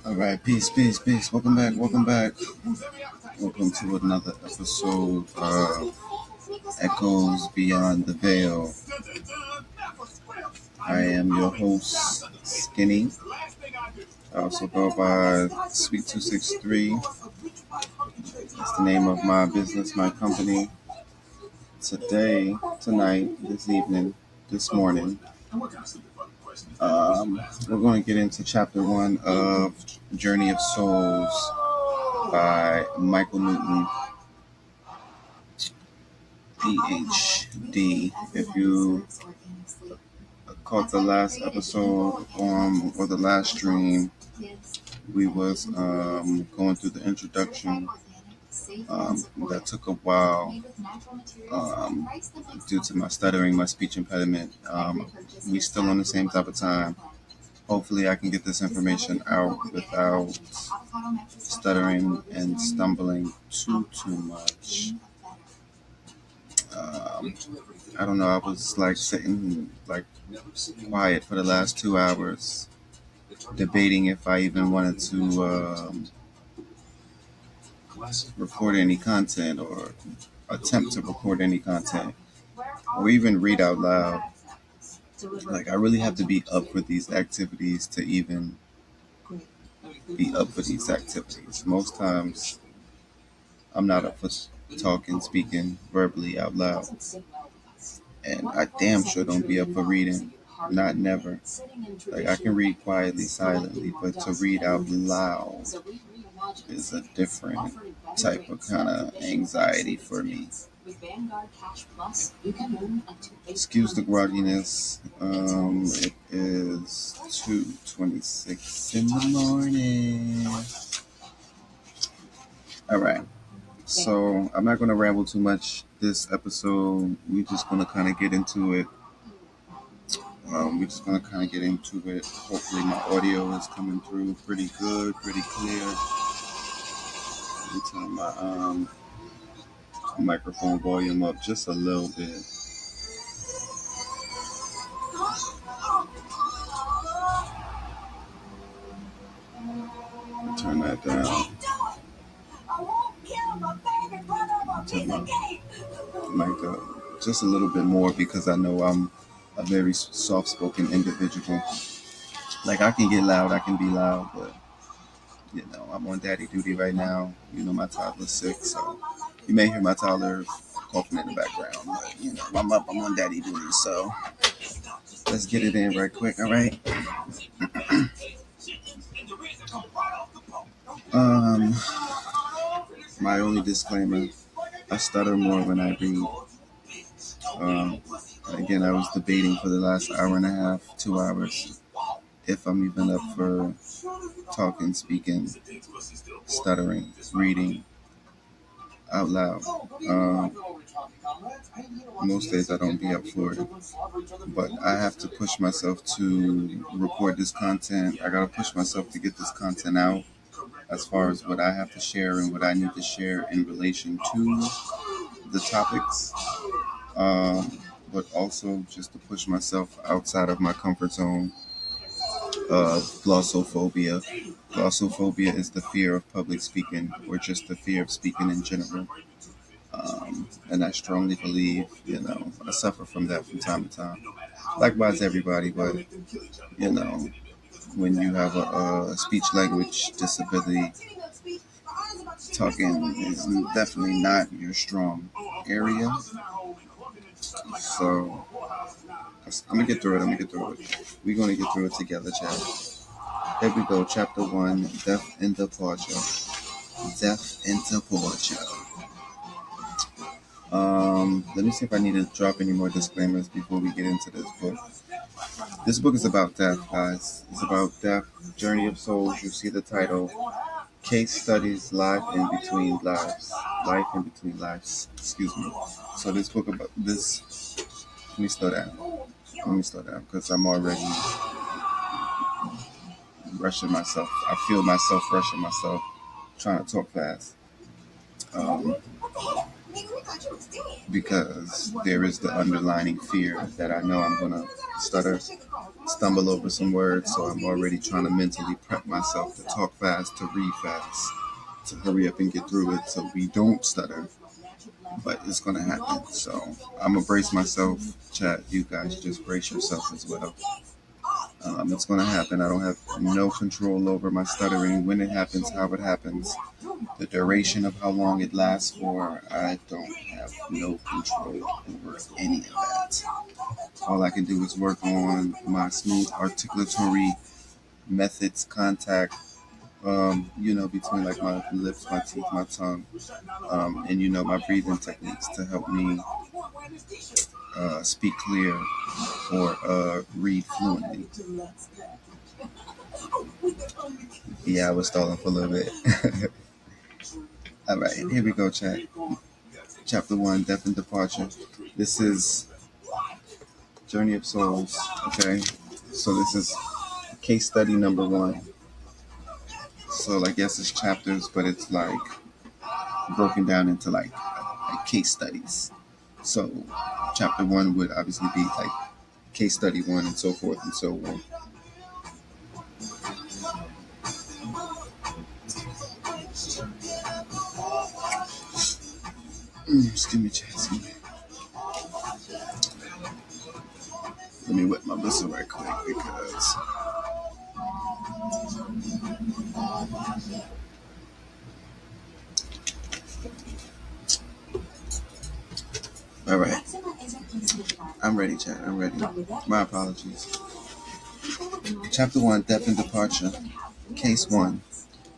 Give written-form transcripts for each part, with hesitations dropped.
All right, peace, peace, peace. Welcome back, welcome back. Welcome to another episode of Echoes Beyond the Veil. I am your host, Skinny. I also go by Sweet263. That's the name of my business, my company. Today, tonight, this evening, this morning, we're going to get into chapter 1 of Journey of Souls by Michael Newton, PhD. If you caught the last episode or the last stream, we was going through the introduction. That took a while due to my stuttering, my speech impediment. We still on the same type of time. Hopefully I can get this information out without stuttering and stumbling too much. I don't know, I was like sitting like quiet for the last 2 hours debating if I even wanted to record any content or attempt to record any content or even read out loud. Like, I really have to be up for these activities to even be up for these activities. Most times I'm not up for talking, speaking verbally out loud. And I damn sure don't be up for reading. Not never. Like, I can read quietly, silently, but to read out loud is a different type of kind of anxiety for me. Excuse the grogginess. It is 2:26 in the morning. All right. So I'm not going to ramble too much this episode. We're just going to kind of get into it. Hopefully my audio is coming through pretty good, pretty clear. Let me turn my microphone volume up just a little bit. Turn that down. Turn my mic up just a little bit more because I know I'm a very soft-spoken individual. Like, I can get loud, I can be loud, but you know, I'm on daddy duty right now. You know, my toddler's sick, so you may hear my toddler coughing in the background, but you know, I'm on daddy duty, so let's get it in right quick, all right? My only disclaimer, I stutter more when I read. Again, I was debating for the last hour and a half, 2 hours, if I'm even up for talking, speaking, stuttering, reading out loud. Most days I don't be up for it, but I have to push myself to record this content. I gotta push myself to get this content out as far as what I have to share and what I need to share in relation to the topics, but also just to push myself outside of my comfort zone of glossophobia. Glossophobia is the fear of public speaking or just the fear of speaking in general. And I strongly believe, you know, I suffer from that from time to time. Likewise, everybody, but, you know, when you have a speech language disability, talking is definitely not your strong area. So, I'm going to get through it. We're going to get through it together, chat. Here we go, chapter 1, Death in the Portia. Let me see if I need to drop any more disclaimers before we get into this book. This book is about death, guys. It's about death, Journey of Souls. You see the title, Case Studies, Life in Between Lives. Excuse me. So this book about this, let me slow down because I'm already rushing myself. I feel myself rushing myself, trying to talk fast. Because there is the underlying fear that I know I'm going to stutter stumble over some words, so I'm already trying to mentally prep myself to talk fast, to read fast, to hurry up and get through it so we don't stutter. But it's going to happen. So I'm going to brace myself. Chat, you guys just brace yourself as well. It's going to happen. I don't have no control over my stuttering, when it happens, how it happens, the duration of how long it lasts for. I don't have no control over any of that. All I can do is work on my smooth articulatory methods, contact, between like my lips, my teeth, my tongue, and my breathing techniques to help me speak clear or read fluently. Yeah, I was stalling for a little bit. All right, here we go, chat. Chapter 1, Death and Departure. This is Journey of Souls, okay? So this is case study number 1. So I guess it's chapters, but it's like broken down into like case studies. So chapter 1 would obviously be like case study 1 and so forth and so on. Excuse me, chat. Excuse me. Let me wet my whistle right quick because all right. I'm ready, chat. I'm ready. My apologies. Chapter 1, Death and Departure. Case 1.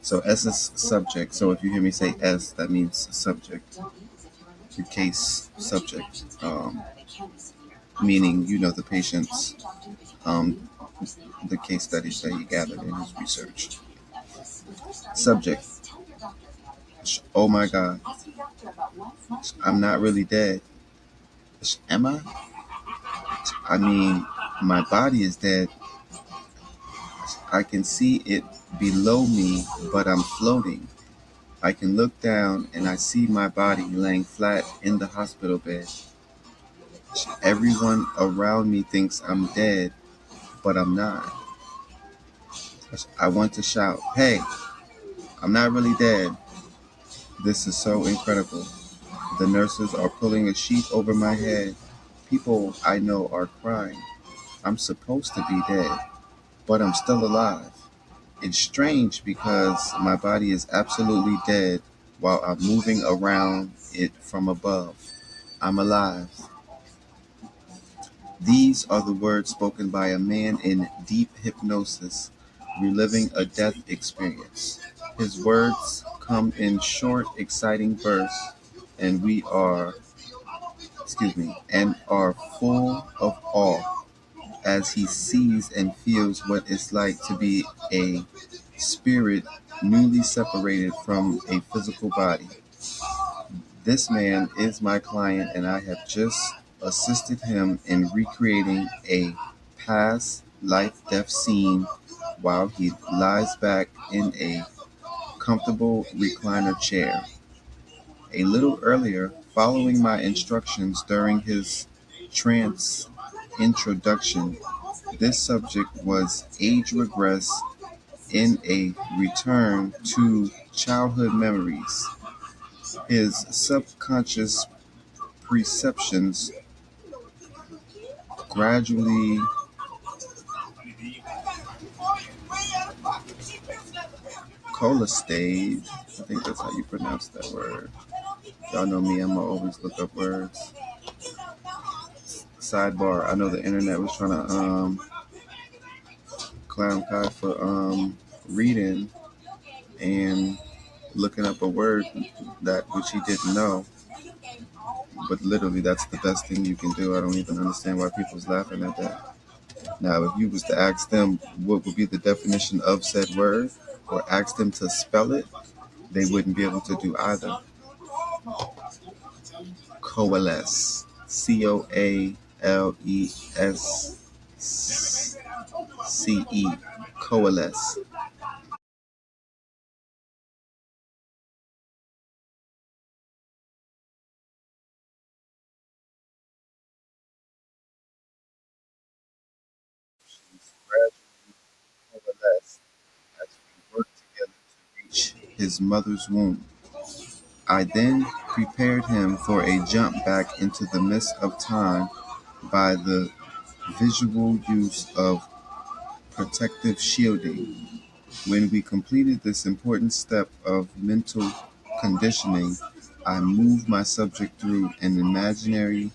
So S is subject. So if you hear me say S, that means subject. The case subject. Meaning, the patient's, the case studies that he gathered in his research. Subject. Oh my God. I'm not really dead. Am I? I mean, my body is dead. I can see it below me, but I'm floating. I can look down and I see my body laying flat in the hospital bed. Everyone around me thinks I'm dead, but I'm not. I want to shout, hey, I'm not really dead. This is so incredible. The nurses are pulling a sheet over my head. People I know are crying. I'm supposed to be dead, but I'm still alive. It's strange because my body is absolutely dead while I'm moving around it from above. I'm alive. These are the words spoken by a man in deep hypnosis, reliving a death experience. His words come in short, exciting bursts, and and are full of awe as he sees and feels what it's like to be a spirit newly separated from a physical body. This man is my client, and I have just assisted him in recreating a past life-death scene while he lies back in a comfortable recliner chair. A little earlier, following my instructions during his trance introduction, this subject was age regress in a return to childhood memories. His subconscious perceptions gradually colostade. I think that's how you pronounce that word. Y'all know me, I'm gonna always look up words. Sidebar, I know the internet was trying to clown Kai for reading and looking up a word that which he didn't know. But literally that's the best thing you can do. I don't even understand why people's laughing at that. Now, if you was to ask them what would be the definition of said word, or ask them to spell it, they wouldn't be able to do either. Coalesce. Coalesce. Coalesce. his mother's womb. I then prepared him for a jump back into the mist of time by the visual use of protective shielding. When we completed this important step of mental conditioning, I moved my subject through an imaginary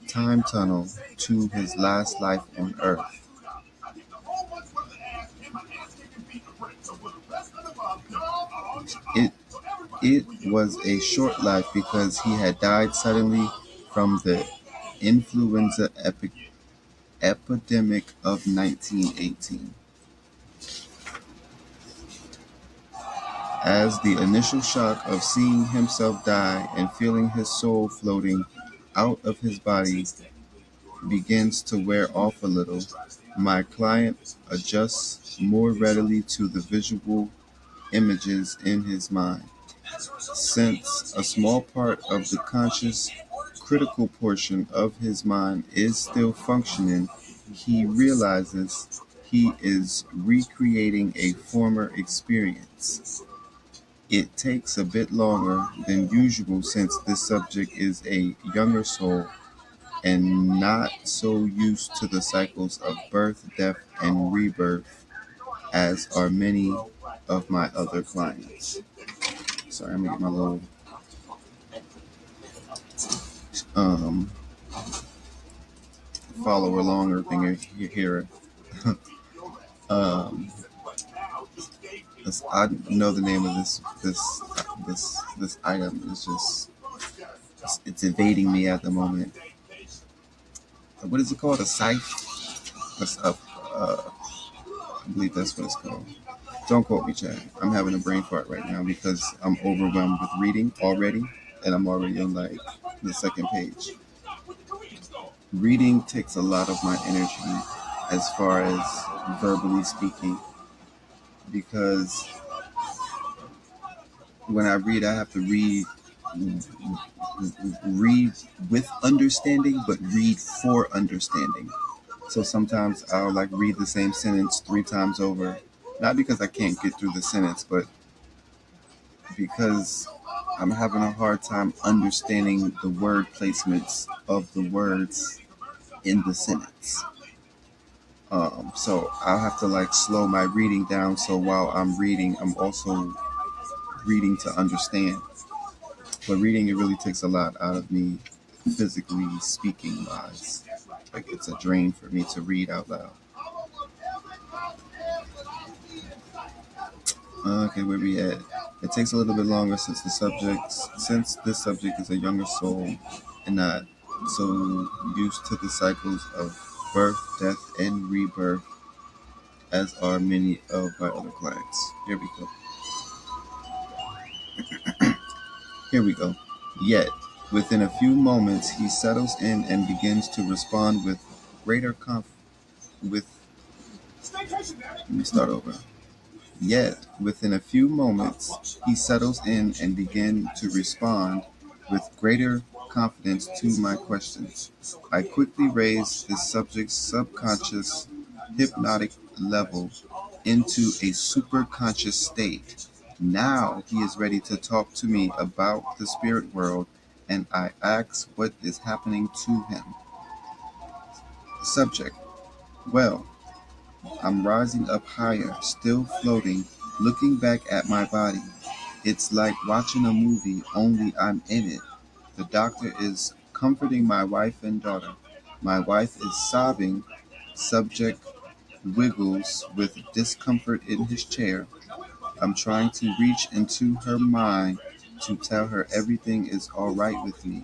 time tunnel to his last life on Earth. It it was a short life because he had died suddenly from the influenza epidemic of 1918. As the initial shock of seeing himself die and feeling his soul floating out of his body begins to wear off a little, my client adjusts more readily to the visual images in his mind. Since a small part of the conscious, critical portion of his mind is still functioning, he realizes he is recreating a former experience. It takes a bit longer than usual since this subject is a younger soul and not so used to the cycles of birth, death, and rebirth as are many of my other clients. Sorry, I'm gonna get my little um, follower longer thing here. um, I know the name of this item. It's just it's evading me at the moment. What is it called? A scythe? I believe that's what it's called. Don't quote me, Chad. I'm having a brain fart right now because I'm overwhelmed with reading already, and I'm already on like the second page. Reading takes a lot of my energy as far as verbally speaking because when I read, I have to read with understanding, but read for understanding. So sometimes I'll like read the same sentence 3 times over, not because I can't get through the sentence, but because I'm having a hard time understanding the word placements of the words in the sentence. So I'll have to like slow my reading down. So while I'm reading, I'm also reading to understand. But reading, it really takes a lot out of me, physically speaking wise. Like it's a drain for me to read out loud. Okay, where we at? It takes a little bit longer since this subject is a younger soul and not so used to the cycles of birth, death, and rebirth as are many of my other clients. Here we go. Here we go. Yet, within a few moments, he settles in and begins to respond with greater with. Let me start over. Yet, within a few moments, he settles in and begins to respond with greater confidence to my questions. I quickly raise the subject's subconscious hypnotic level into a superconscious state. Now he is ready to talk to me about the spirit world, and I ask what is happening to him. Subject: well, I'm rising up higher, still floating, looking back at my body. It's like watching a movie, only I'm in it. The doctor is comforting my wife and daughter. My wife is sobbing. Subject wiggles with discomfort in his chair. I'm trying to reach into her mind to tell her everything is all right with me.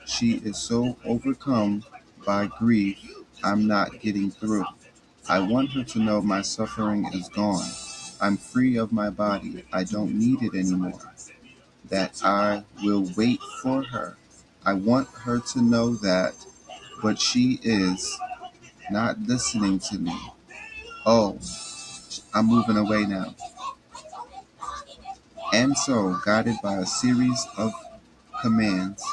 She is so overcome by grief, I'm not getting through. I want her to know my suffering is gone. I'm free of my body. I don't need it anymore. That I will wait for her. I want her to know that, but she is not listening to me. Oh, I'm moving away now. And so, guided by a series of commands,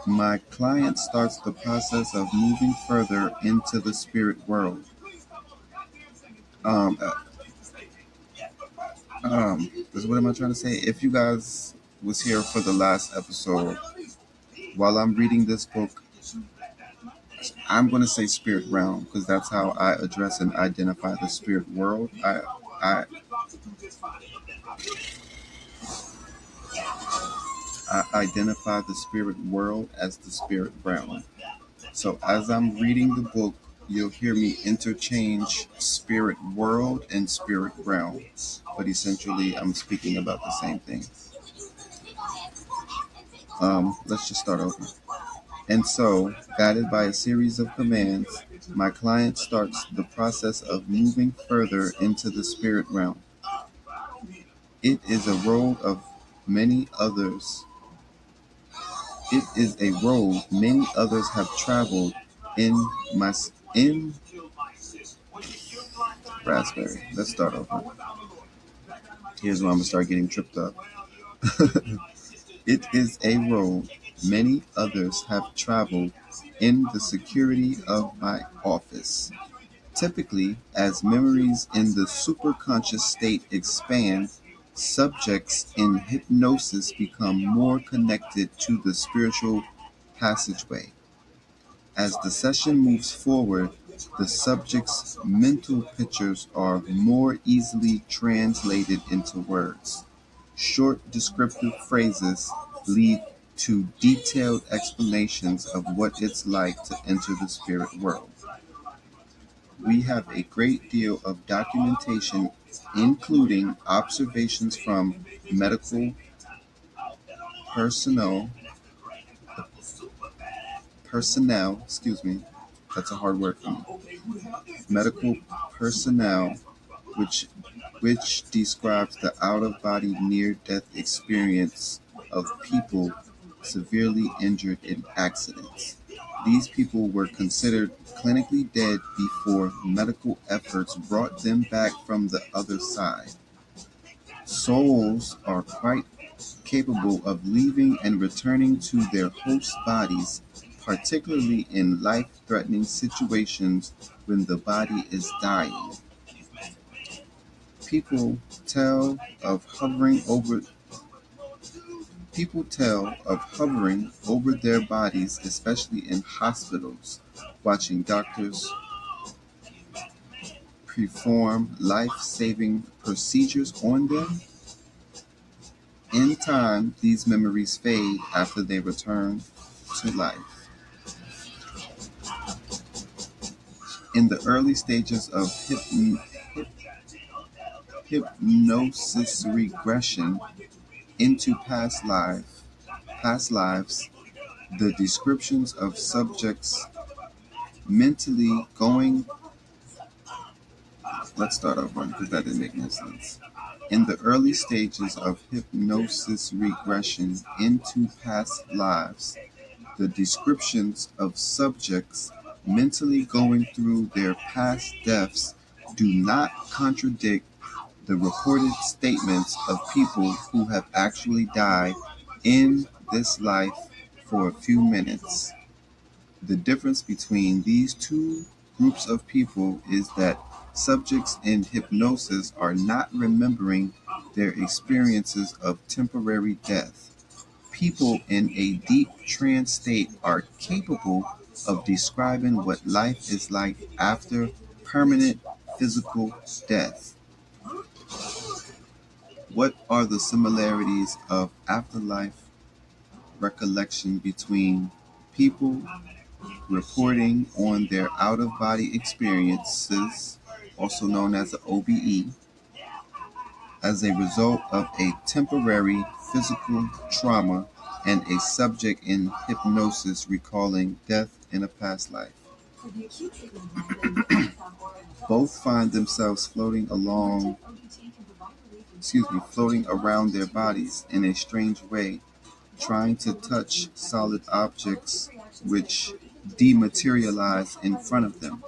my client starts the process of moving further into the spirit world. Um, Because what am I trying to say? If you guys was here for the last episode, while I'm reading this book, I'm going to say spirit realm because that's how I address and identify the spirit world. I, I identify the spirit world as the spirit realm. So as I'm reading the book, you'll hear me interchange spirit world and spirit realm. But essentially, I'm speaking about the same thing. Let's just start over. And so, guided by a series of commands, my client starts the process of moving further into the spirit realm. It is a road of many others. It is a road many others have traveled in my in raspberry. Let's start over. Here's where I'm gonna start getting tripped up. It is a road many others have traveled in the security of my office. Typically, as memories in the superconscious state expand, subjects in hypnosis become more connected to the spiritual passageway. As the session moves forward, the subject's mental pictures are more easily translated into words. Short descriptive phrases lead to detailed explanations of what it's like to enter the spirit world. We have a great deal of documentation, including observations from medical personnel, excuse me, that's a hard word for me, medical personnel, which describes the out-of-body near-death experience of people severely injured in accidents. These people were considered clinically dead before medical efforts brought them back from the other side. Souls are quite capable of leaving and returning to their host bodies, particularly in life-threatening situations when the body is dying. People tell of hovering over People tell of hovering over their bodies, especially in hospitals, watching doctors perform life-saving procedures on them. In time, these memories fade after they return to life. In the early stages of hypnosis regression into past lives, the descriptions of subjects mentally going. Let's start over because that didn't make no sense. In the early stages of hypnosis regression into past lives, the descriptions of subjects mentally going through their past deaths do not contradict the reported statements of people who have actually died in this life for a few minutes. The difference between these two groups of people is that subjects in hypnosis are not remembering their experiences of temporary death. People in a deep trance state are capable of describing what life is like after permanent physical death. What are the similarities of afterlife recollection between people reporting on their out-of-body experiences, also known as an OBE, as a result of a temporary physical trauma and a subject in hypnosis recalling death in a past life? Both find themselves floating around their bodies in a strange way, trying to touch solid objects which dematerialize in front of them.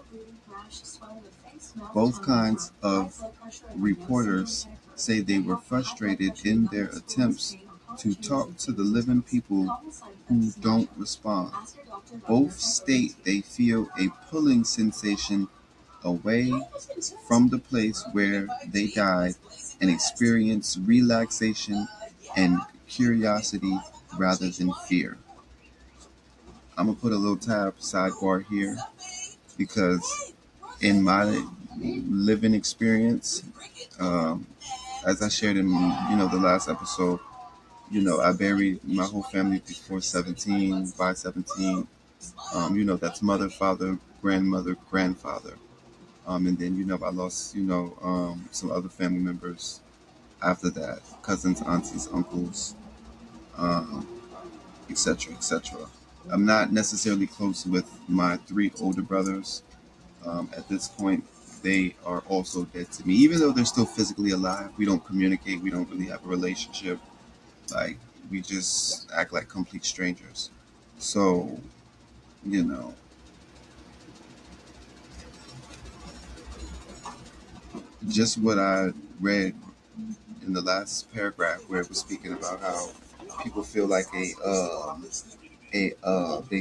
Both kinds of reporters say they were frustrated in their attempts to talk to the living people who don't respond. Both state they feel a pulling sensation away from the place where they died and experience relaxation and curiosity rather than fear. I'm going to put a little tab sidebar here because in my living experience, um, as I shared in the last episode, I buried my whole family before 17, by 17. That's mother, father, grandmother, grandfather. And then, I lost, some other family members after that, cousins, aunties, uncles, um, etc., etc. I'm not necessarily close with my three older brothers. At this point, they are also dead to me. Even though they're still physically alive, we don't communicate. We don't really have a relationship. Like, we just act like complete strangers. So, you know, just what I read in the last paragraph where it was speaking about how people feel like they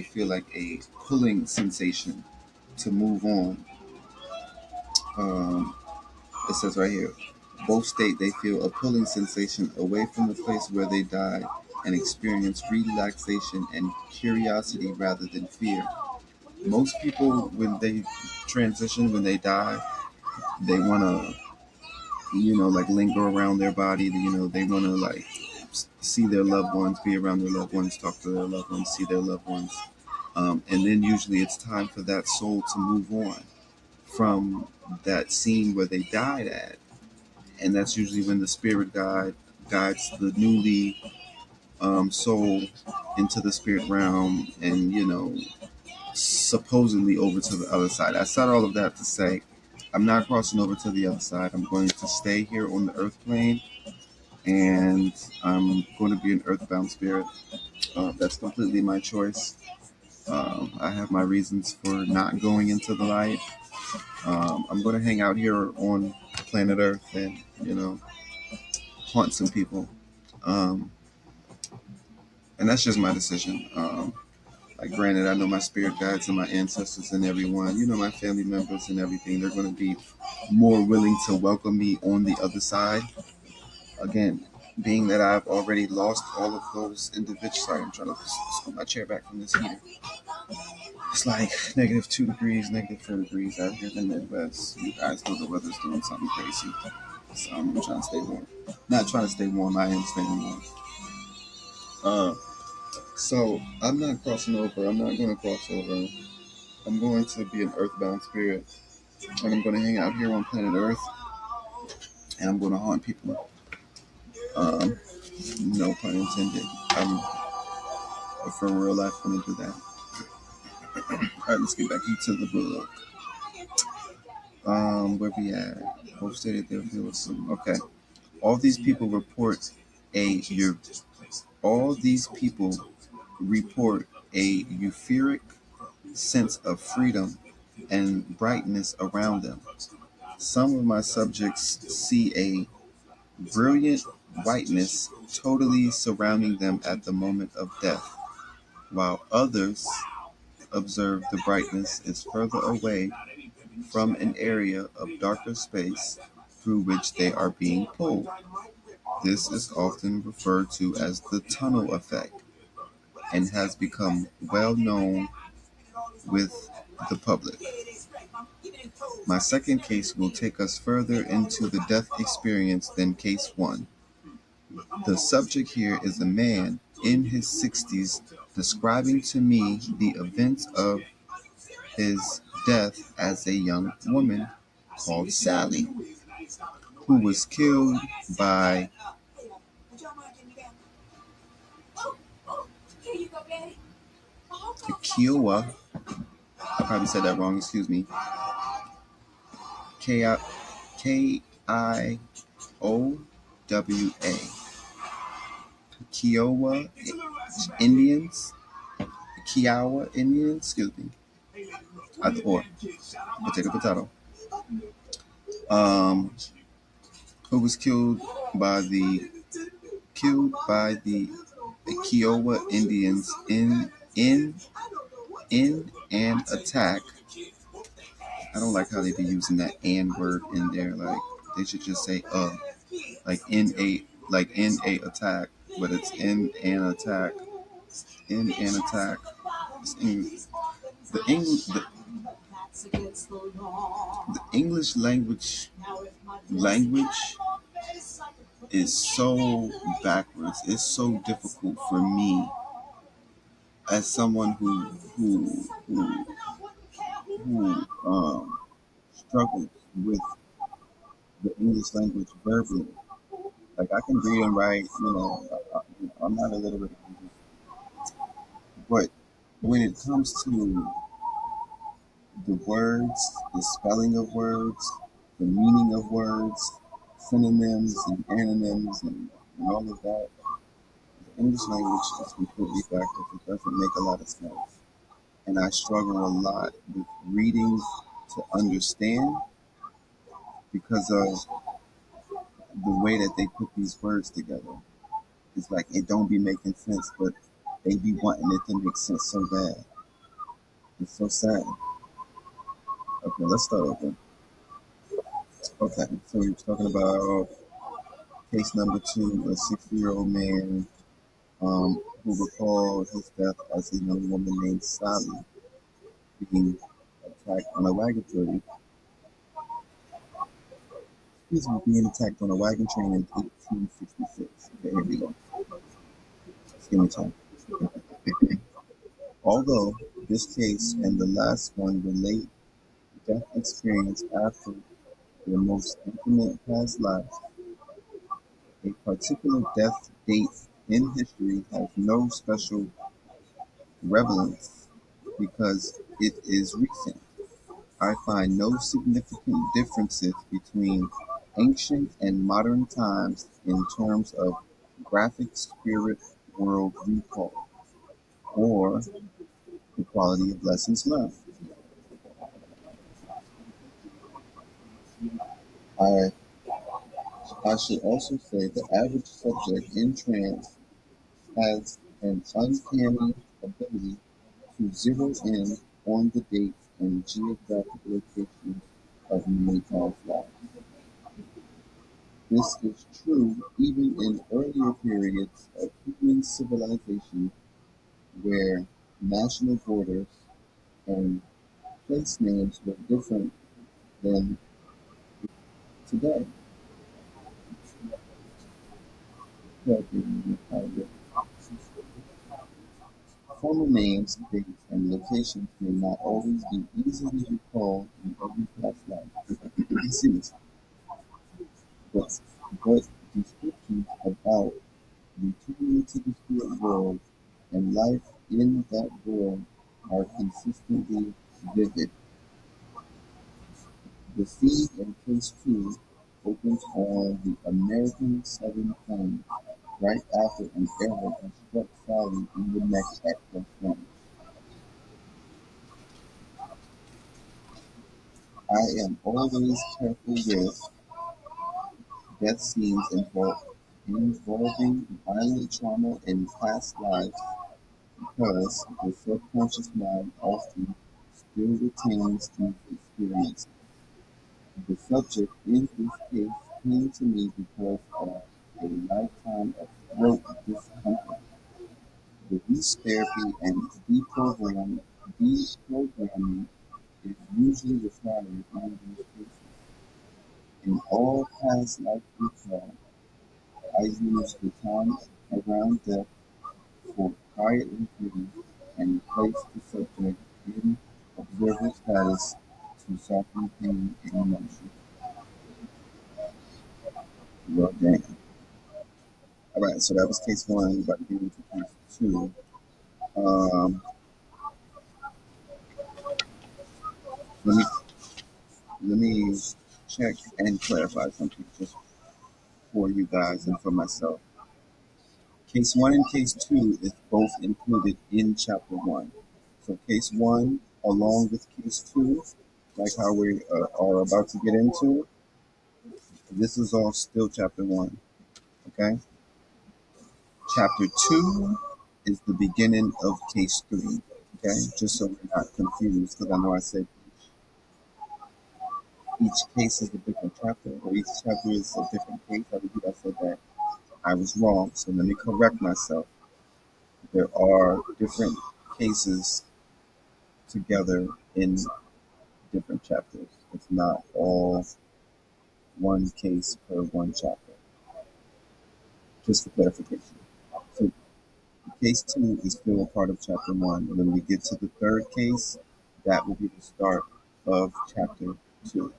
feel like a pulling sensation to move on. Um, it says right here, both state they feel a pulling sensation away from the place where they died and experience relaxation and curiosity rather than fear. Most people, when they transition, when they die, they want to, like linger around their body. They want to like see their loved ones, be around their loved ones, talk to their loved ones, see their loved ones. And then usually it's time for that soul to move on from that scene where they died at. And that's usually when the spirit guide guides the newly soul into the spirit realm and, supposedly over to the other side. I said all of that to say I'm not crossing over to the other side. I'm going to stay here on the earth plane and I'm going to be an earthbound spirit. That's completely my choice. I have my reasons for not going into the light. I'm going to hang out here on planet Earth and, haunt some people. Um, and that's just my decision. Like, granted, I know my spirit guides and my ancestors and everyone, my family members and everything, they're going to be more willing to welcome me on the other side. Again, being that I've already lost all of those individuals. Sorry, I'm trying to scoot my chair back from this heater. It's like -2 degrees, -4 degrees out here in the Midwest. You guys know the weather's doing something crazy. So I'm trying to stay warm. Not trying to stay warm, I am staying warm. So I'm not crossing over. I'm not going to cross over. I'm going to be an earthbound spirit. And I'm going to hang out here on planet Earth. And I'm going to haunt people. No pun intended. I'm from real life going to do that. Alright, let's get back into the book. Where we at? Both stated there was some. Okay. All these people report a eu- all these people report a euphoric sense of freedom and brightness around them. Some of my subjects see a brilliant whiteness totally surrounding them at the moment of death, while others observe the brightness is further away from an area of darker space through which they are being pulled. This is often referred to as the tunnel effect and has become well known with the public. My second case will take us further into the death experience than case one. The subject here is a man in his 60s describing to me the events of his death as a young woman called Sally, who was killed by Kiowa. I probably said that wrong, excuse me. Kiowa. Kiowa Indians. Kiowa Indians, excuse me. Or potato. Um, who was killed by the Kiowa Indians in an attack I don't like how they be using that "and" word in there. Like they should just say like in a attack, but it's in an attack, in an attack. It's the English the English language is so backwards. It's so difficult for me as someone who struggles with the English language verbally. Like I can read and write, I'm not illiterate, but when it comes to the words, the spelling of words, the meaning of words, synonyms and antonyms, and all of that, the English language is completely backwards. It doesn't make a lot of sense. And I struggle a lot with reading to understand because of the way that they put these words together. It's like it don't be making sense, but they be wanting it to make sense so bad. It's so sad. Okay, let's start over. Okay, so we're talking about case number two, a 60-year-old man who recalled his death as a young woman named Sally being attacked on a wagon train. Excuse me, being attacked on a wagon train in 1866. Okay, here we go. Just give me time. Although this case and the last one relate death experience after their most intimate past lives, a particular death date in history has no special relevance because it is recent. I find no significant differences between ancient and modern times in terms of graphic spirit world recall or the quality of lessons learned. I, I should also say the average subject in trance has an uncanny ability to zero in on the dates and geographic locations of many past lives. This is true even in earlier periods of human civilization where national borders and place names were different than today. Former names, dates, and locations may not always be easily recalled in every past life. Excuse me. but, but descriptions about returning to the spirit world and life in that world are consistently vivid. The feed in case two opens on the American Southern Plains right after an arrow has struck Sally in the neck at close range. I am always careful with death scenes involving violent trauma in past lives because the subconscious mind often still retains these experiences. The subject in this case came to me because of a lifetime of throat discomfort. Release therapy and deprogramming is usually required in these cases. In all past life recall, I use the time around death for quiet review and place the subject in observer status to soften pain and emotion. Well, damn. All right, so that was case one. We're about to get into case two. Um, let me let me check and clarify something just for you guys and for myself. Case one and case two is both included in chapter one. So case one, along with case two, like how we are about to get into, this is all still chapter one. Okay. Chapter two is the beginning of case three. Okay, just so we're not confused, because I know I said each case is a different chapter, or each chapter is a different case. I believe I said that I was wrong. So let me correct myself. There are different cases together in different chapters. It's not all one case per one chapter. Just for clarification. So case two is still a part of chapter one. When we get to the third case, that will be the start of chapter two.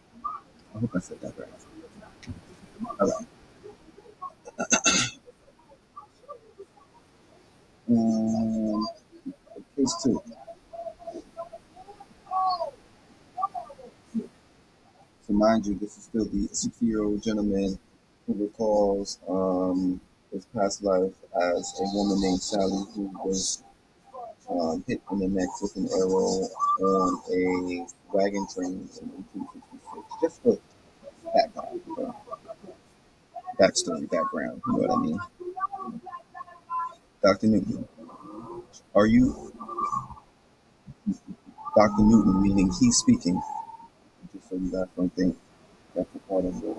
I hope I said that right. All right. Um, case two. So mind you, this is still the 60-year-old gentleman who recalls his past life as a woman named Sally who was hit in the neck with an arrow on a wagon train in 1866. Just for background, backstory, background, you know what I mean? Dr. Newton, are you Dr. Newton, meaning he's speaking, just so you guys don't think that's a part of the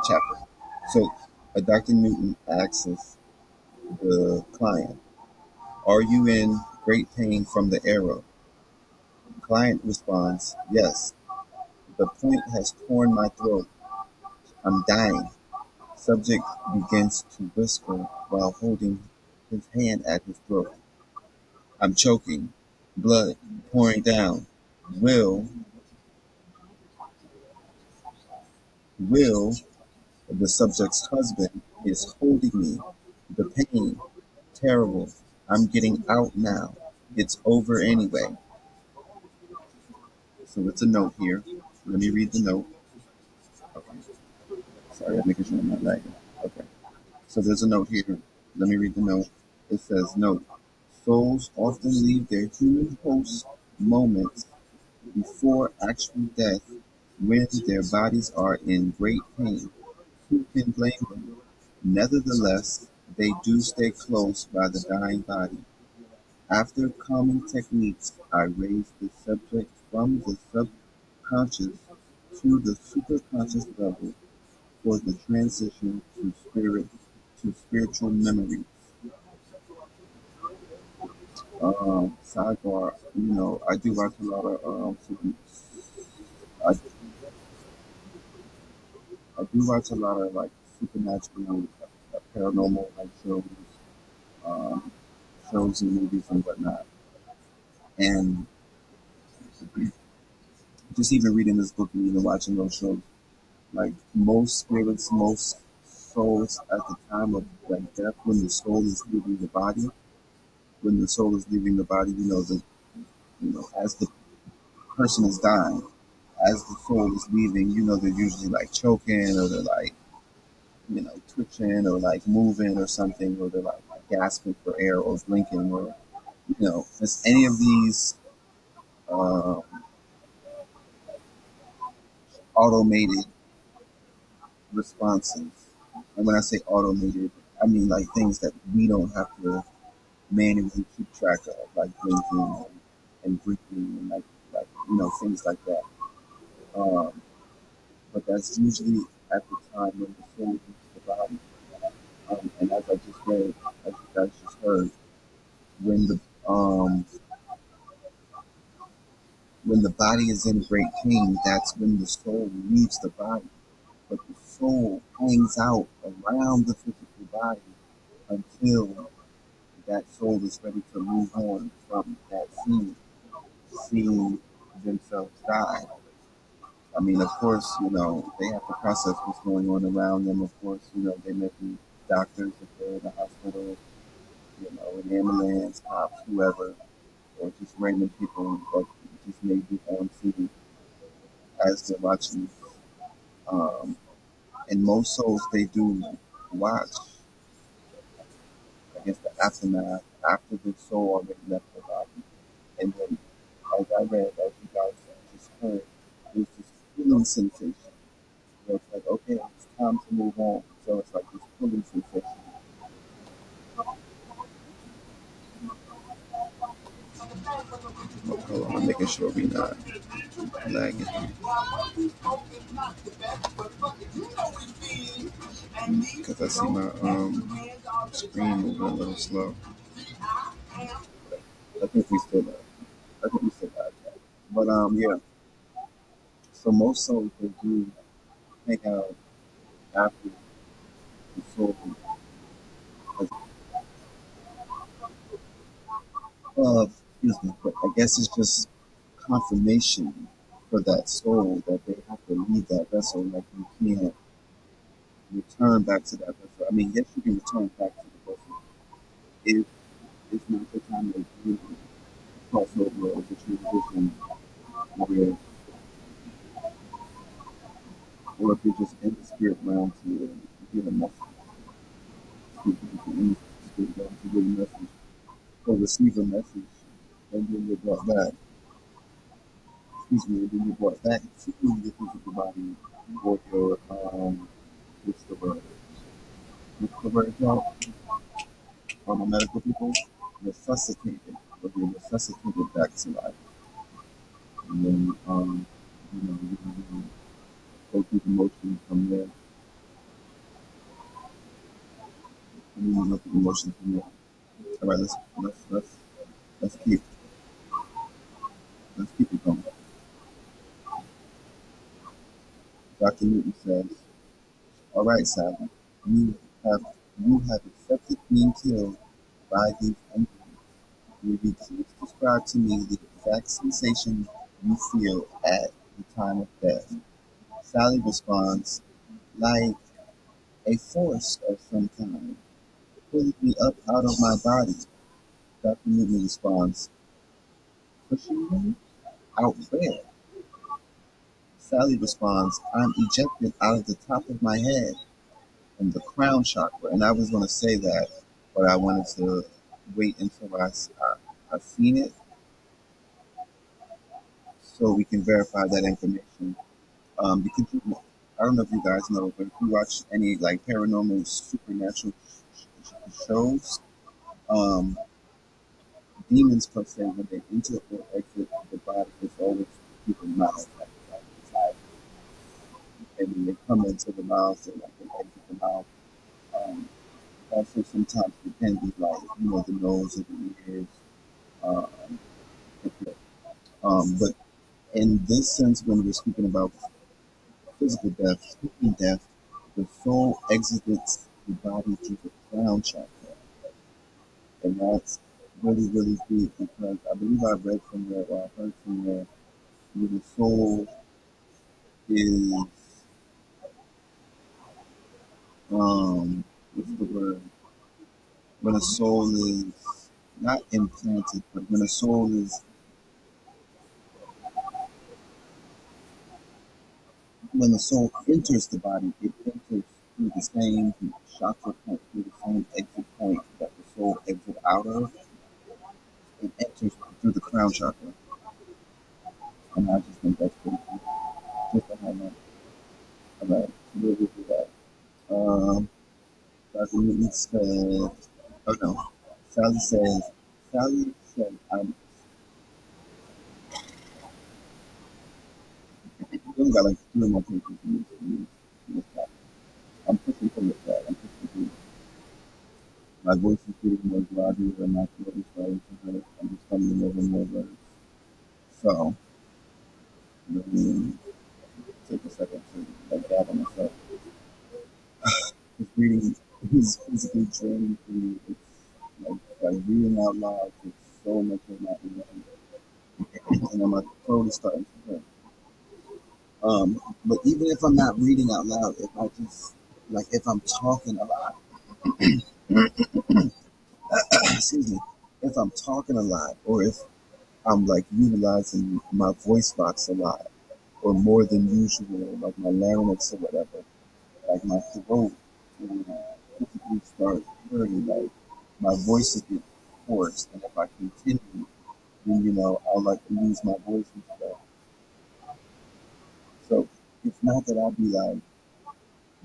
chapter. So, Dr. Newton asks the client, are you in great pain from the arrow? Client responds, yes. The point has torn my throat. I'm dying. Subject begins to whisper while holding his hand at his throat. I'm choking. Blood pouring down. Will, Will, the subject's husband, is holding me. The pain, terrible. I'm getting out now. It's over anyway. So it's a note here. Let me read the note. Okay. Sorry, I'm making sure I'm not lagging. Okay. So there's a note here. Let me read the note. It says, note, souls often leave their human host moments before actual death when their bodies are in great pain. Who can blame them? Nevertheless, they do stay close by the dying body. After calming techniques, I raise the subject from the subconscious to the superconscious level for the transition to spiritual memory. Sidebar, I do watch a lot of I, I do watch a lot of like supernatural, paranormal like um, shows and movies and whatnot. And just even reading this book and even watching those shows, like most spirits, most souls at the time of like death, when the soul is leaving the body, when the soul is leaving the body, as the person is dying, as the soul is leaving, they're usually like choking or they're like, twitching or like moving or something, or they're like gasping for air or blinking or, just any of these uh, automated responses. And when I say automated, I mean like things that we don't have to manually keep track of, like blinking and breathing and like things like that. Um, but that's usually at the time when the soul leaves the body. And as I just read, as you guys just heard, when the um, when the body is in great pain, that's when the soul leaves the body. But the soul hangs out around the physical body until that soul is ready to move on from that scene, seeing themselves die. I mean, of course, they have to process what's going on around them. Of course, they may be doctors if they're in the hospital, an ambulance, cops, whoever, or just random people that just may be on scene as they're watching. Um, and most souls, they do watch, I guess, the aftermath after the soul already left the body. And then, as I read, as you guys just heard, there's this feeling sensation. So it's like, okay, it's time to move on. So it's like this pulling sensation. Hold on, I'm making sure we not. lagging because I see my screen moving a little slow. I think we still got. I think we still got that. But yeah. So most souls they do hang out after the soul has. Excuse me, but I guess it's just confirmation for that soul that they have to leave that vessel. Like you can't return back to that vessel. I mean, yes, you can return back to the vessel if it's not the time that you cross over or the transition, where, or if you're just in the spirit realm to get a message, excuse me, if you're in the spirit realm to get a message or receive a message, and then you're brought back. Excuse me, and then you're brought back to your physical body or your what's the word? What's the word called? For the medical people, resuscitated, but you're resuscitated back to life. And then, you go through the motions from there, and then you go through the motions from there. All right, let's keep let's keep it going. Dr. Newton says, "All right, Sally, you have you have accepted being killed by these entities. Will you please describe to me the exact sensation you feel at the time of death?" Sally responds, "Like a force of some kind pulling me up out of my body." Dr. Newton responds, "Pushing me? Out where?" Sally responds, "I'm ejected out of the top of my head from the crown chakra." And I was going to say that, but I wanted to wait until I seen it so we can verify that information. Because I don't know if you guys know, but if you watch any like paranormal, supernatural shows, um, demons per se, when they enter or exit the body, it's always people mouth, like inside, and when they come into the mouth and like they exit the mouth. Um, Also, sometimes it can be like the nose or the ears. Um, but in this sense, when we're speaking about physical death, speaking death, the soul exits the body through the crown chakra, and that's really really deep because I believe I read somewhere or I heard somewhere where the soul is what's the word? When a soul is not implanted, but when a soul is when the soul enters the body, it enters through the same chakra point, through the same exit point that the soul exits out of. It enters through the crown chakra, and I just think that's pretty cool. Just to highlight. All right, so we'll do that. Dr. Newton said, "Oh no." Sally says, "Sally said, I'm." We only got like three more pages in this chapter. I'm pushing through it, I'm pushing through. My voice is getting more groggy, or my throat is starting to hurt. I'm just stumbling over more words. So, let me take a second to like gather myself. This reading is physically draining for me. It's like reading out loud takes so much of my energy, and then my throat is starting to hurt. But even if I'm not reading out loud, if I just like if I'm talking a lot, excuse me, if I'm talking a lot, or if I'm like utilizing my voice box a lot, or more than usual, like my larynx or whatever, like my throat will typically start hurting, like my voice will get hoarse, and if I continue, then I'll like lose my voice and stuff. So it's not that I'll be like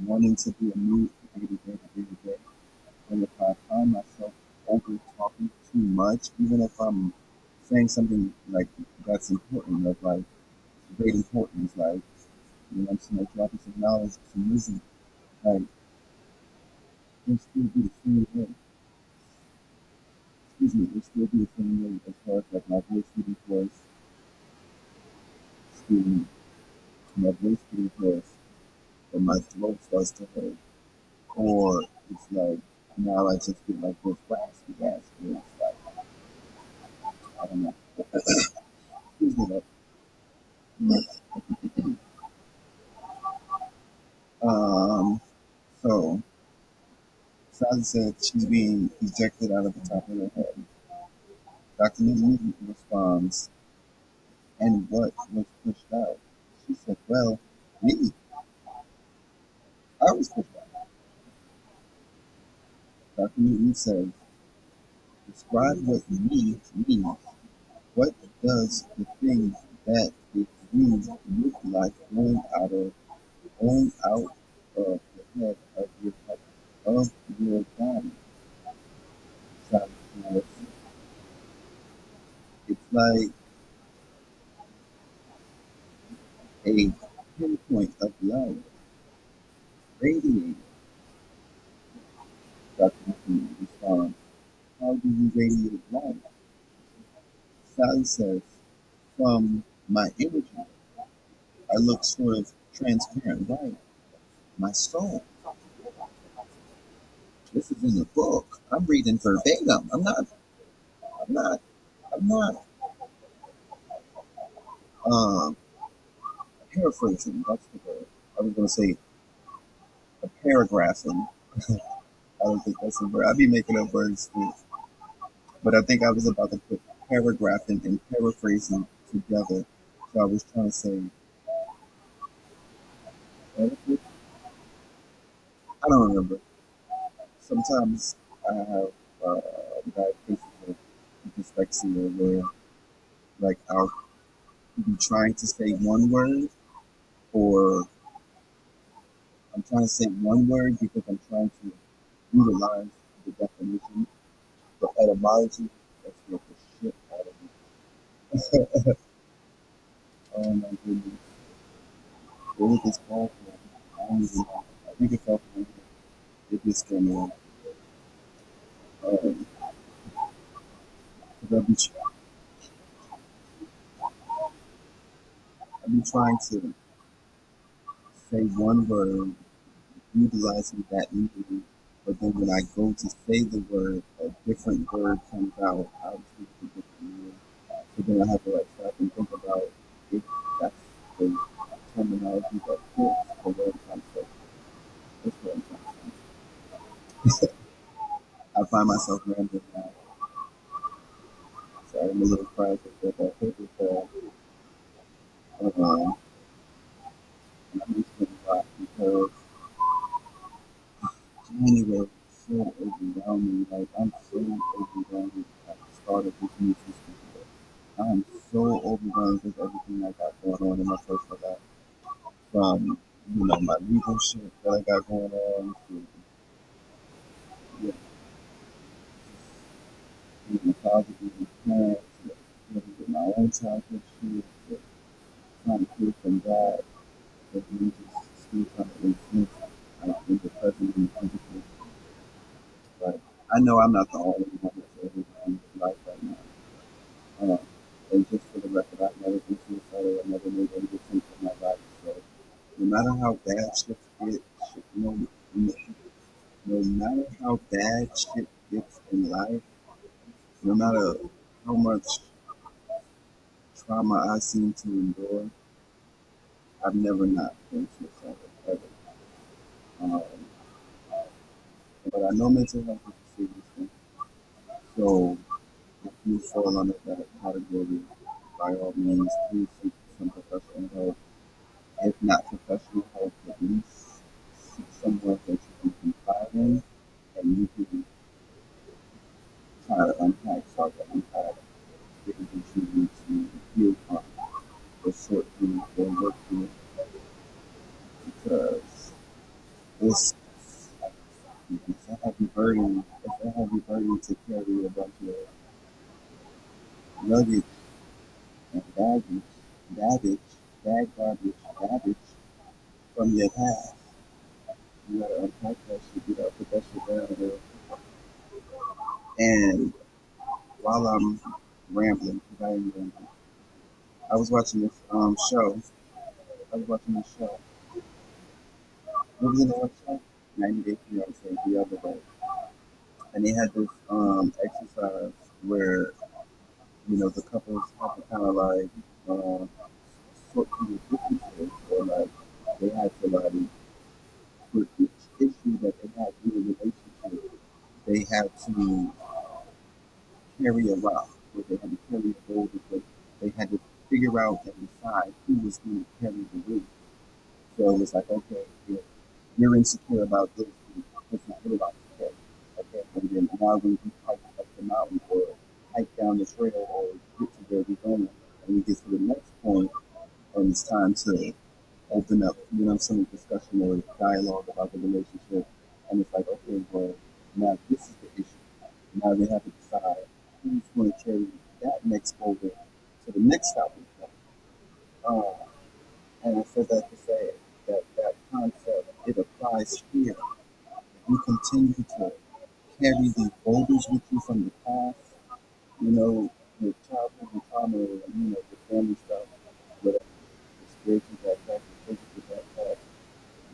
wanting to be a move day to day to day to day, and if I find myself over talking too much, even if I'm saying something like that's important, of like great importance. Like, you know what I'm saying? Like, dropping some knowledge, some wisdom. Like, it'll still be the same way. Excuse me, it'll still be the same way as far as like my voice getting hoarse, excuse me, my voice getting hoarse, or my throat starts to hurt, or it's like now I just get like this raspy ass voice. Like, I don't know. Excuse me, like, so Sally said she's being ejected out of the top of her head. Dr. Newton responds, and what was pushed out? She said, well, me, I was pushed out. Dr. Newton says, describe what me means. What does the thing that it means look like going out of the head of your body? Sally says, it's like a pinpoint of light radiating. Dr. Newton responds, how do you radiate light? Sally says, from my energy, I look sort of transparent, right? My soul. This is in the book. I'm reading verbatim. I'm not, I'm not, um, paraphrasing. That's the word. I was going to say a paragraphing. I don't think that's the word. I'd be making up words too. But I think I was about to put paragraphing and paraphrasing together. So I was trying to say, I don't remember. Sometimes I have bad cases of dyslexia where, like, I'll be trying to say one word, or I'm trying to say one word because I'm trying to utilize the definition, but etymology, that's what the shit out of me. Oh my goodness. What was this called for? I don't even know. I think it's off of it just came in. Um, 'Cause I've been trying to say one word utilizing that meaning, but then when I go to say the word, a different word comes out. Obviously, it's a different meaning. So then I have to like stop and think about if that's the terminology that fits for what I'm trying to say. That's what I'm trying to say. I find myself rambling now. So I'm a little proud of that paper call. And I'm just going to rock because January is so overwhelming. Like, I'm so overwhelmed at the start of this new system. I'm so overwhelmed with everything I got going on in my personal life. From, my legal shit that I got going on to, yeah, being a father, being a parent, to dealing with my own childhood shit, to trying to heal from that, but then just still trying to influence in the present and the future. But I know I'm not the only one that's overwhelmed with life right now. Um, and just for the record, I've never been suicidal. I've never made any attempts in my life. So no matter how bad shit, no matter how bad shit gets in life, no matter how much trauma I seem to endure, I've never not been suicidal ever. Um, but I know mental health is a serious thing. So if you fall under that category, by all means, please seek some professional help. If not professional help, at least seek someone that you can confide in and you can try to start to unpack things that you need to heal from or sort through or work through because it's, it's a heavy burden. It's a heavy burden to carry a bunch of luggage and baggage. bad garbage from your past. You gotta unpack that shit, you gotta put that shit down there. And while I'm rambling, because I am rambling, I was watching this show. I was watching this show. What was the name of the show? 90 Day Fiance, the other day. And they had this exercise where, the couples have to kind of like uh, sort through the differences, or like they had to like, for each issue that they had in the relationship, they had to carry a rock, or they had to carry a boulder, but they had to figure out and decide who was going to carry the weight. So it was like, okay, you're insecure about this, this is your rock to carry. Okay, and then now when we hike up the mountain, or hike down the trail, or get to where we're going, and we get to the next point, and it's time to open up, some discussion or dialogue about the relationship. And it's like, okay, well, now this is the issue. Now they have to decide who's going to carry that next boulder to the next stopping point. Uh, and I said that to say that that concept, it applies here. You continue to carry these boulders with you from the past, your childhood, your trauma, the family stuff, whatever, the spiritual backpack, the physical backpack,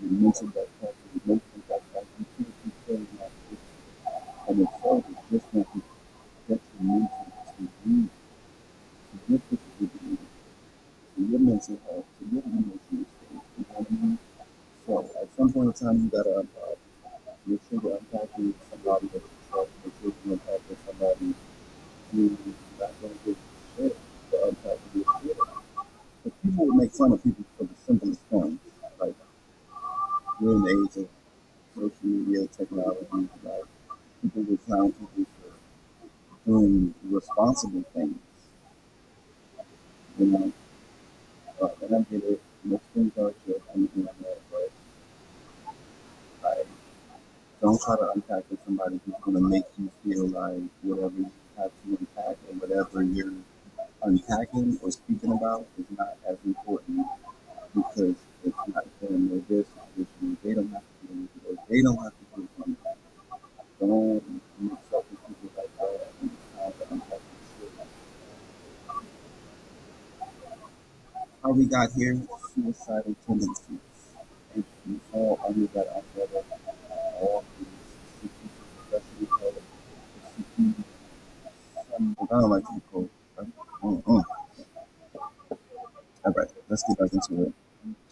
the mental backpack, the emotional backpack. You can't keep carrying that with you. And it's so it's just not to get you mental to you, to your physical being, to your mental health, to your emotional state. You know what I mean? So at some point in time, you gotta make sure you're unpacking somebody that you trust, make sure you're unpacking somebody who's not gonna give you shit for unpacking your shit. But people would make fun of people for the simplest things. Like, we're in the age of social media technology, like people would clown people for doing responsible things, you know. And I get it, most things are just on the internet, but like, don't try to unpack with somebody who's gonna make you feel like whatever you have to unpack and whatever you're unpacking or speaking about is not as important, because it's not them or their situation. They don't have to do it, or they don't have to do it from you. Don't mix up with people like that and try to unpack this shit. How we got here, suicidal tendencies. If you fall under that umbrella, all these especially called CP, I don't like to be cold. Mm-mm. All right, let's get back into it.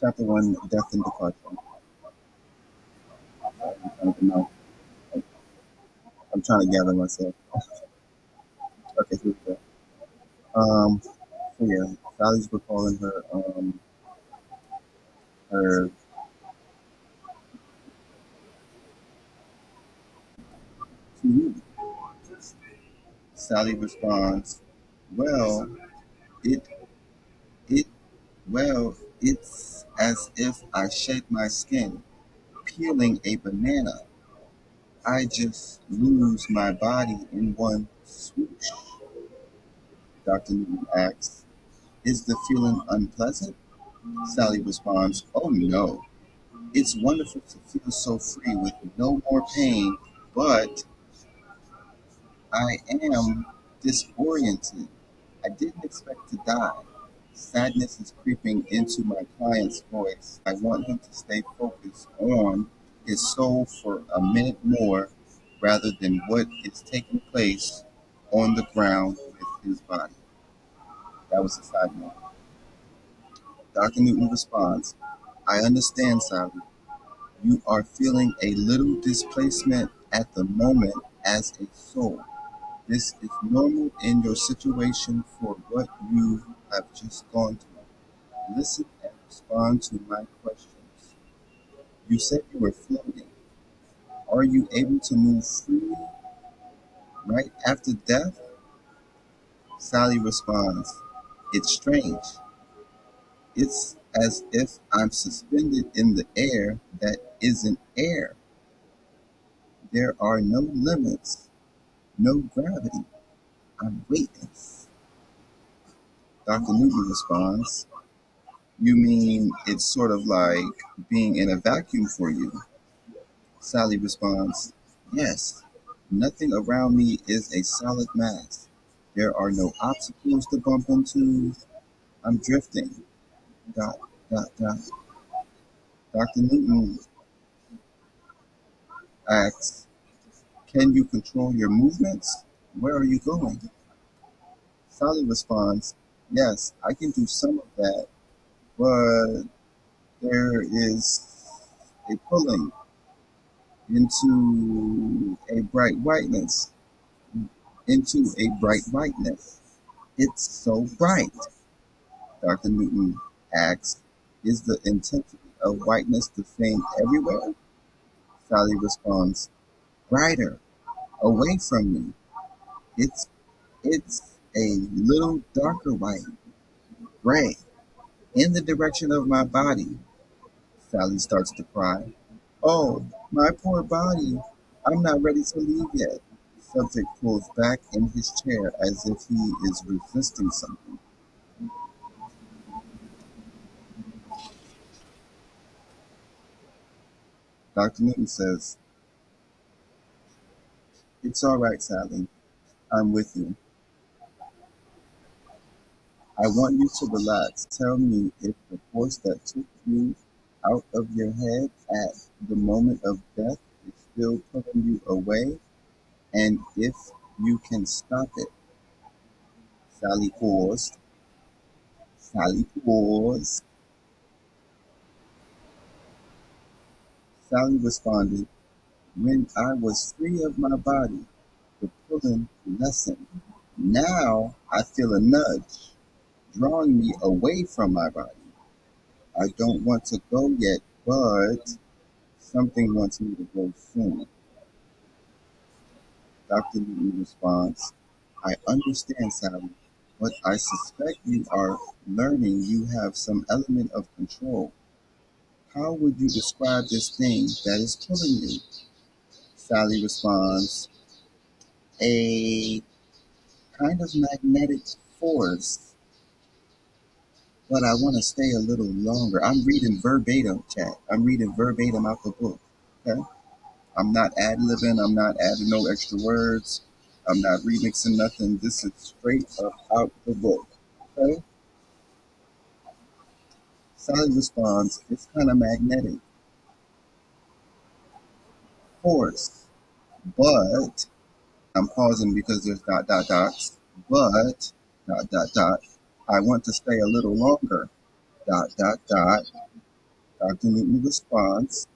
Chapter 1, Death and Departure. I'm trying to, I'm trying to gather myself. Okay, here we go. So yeah, Sally's recalling her to you. Sally responds, "Well, it it it's as if I shed my skin, peeling a banana. I just lose my body in one swoosh." Dr. Newton asks, "Is the feeling unpleasant?" Sally responds, "Oh no. It's wonderful to feel so free with no more pain, but I am disoriented. I didn't expect to die." Sadness is creeping into my client's voice. I want him to stay focused on his soul for a minute more rather than what is taking place on the ground with his body. That was a side note. Dr. Newton responds, "I understand, Sally. You are feeling a little displacement at the moment as a soul. This is normal in your situation for what you have just gone through. Listen and respond to my questions. You said you were floating. Are you able to move freely right after death?" Sally responds, "It's strange. It's as if I'm suspended in the air that isn't air. There are no limits, no gravity. I'm weightless." Dr. Newton responds, You mean it's sort of like being in a vacuum for you? Sally responds, yes. Nothing around me is a solid mass. There are no obstacles to bump into. I'm drifting. Dot, dot, dot. Dr. Newton asks, can you control your movements? Where are you going? Sally responds, yes, I can do some of that, but there is a pulling into a bright whiteness, into a bright whiteness. It's so bright. Dr. Newton asks, is the intensity of whiteness the same everywhere? Sally responds, brighter, away from me. It's it's a little darker white, gray, in the direction of my body. Sally starts to cry. Oh, my poor body. I'm not ready to leave yet. Subject pulls back in his chair as if he is resisting something. Dr. Newton says, it's all right, Sally. I'm with you. I want you to relax. Tell me if the force that took you out of your head at the moment of death is still pulling you away, and if you can stop it. Sally paused. Sally paused. Sally responded, when I was free of my body, the pulling lessened. Now I feel a nudge drawing me away from my body. I don't want to go yet, but something wants me to go soon. Dr. Newton responds, I understand, Sally, but I suspect you are learning you have some element of control. How would you describe this thing that is pulling you? Sally responds, a kind of magnetic force, but I want to stay a little longer. I'm reading verbatim, chat. I'm reading verbatim out the book. Okay? I'm not ad libbing. I'm not adding no extra words. I'm not remixing nothing. This is straight up out the book. Okay? Sally responds, it's kind of magnetic force, but I'm pausing because there's dot dot dots. But dot dot dot. I want to stay a little longer. Dot dot dot. Dr. Newton responds,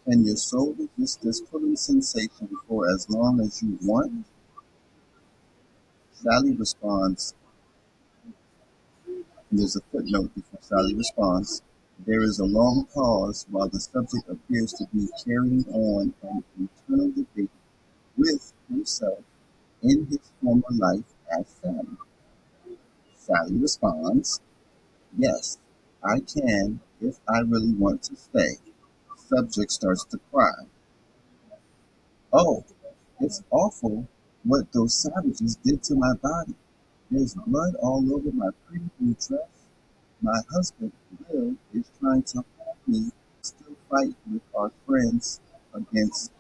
can your soul resist this pulling sensation for as long as you want? Sally responds, and there's a footnote before Sally responds. There is a long pause while the subject appears to be carrying on an internal debate with himself in his former life as Sam. Sally responds, yes, I can if I really want to stay. Subject starts to cry. Oh, it's awful what those savages did to my body. There's blood all over my pretty blue dress. My husband, Will, is trying to harm me, still fight with our friends against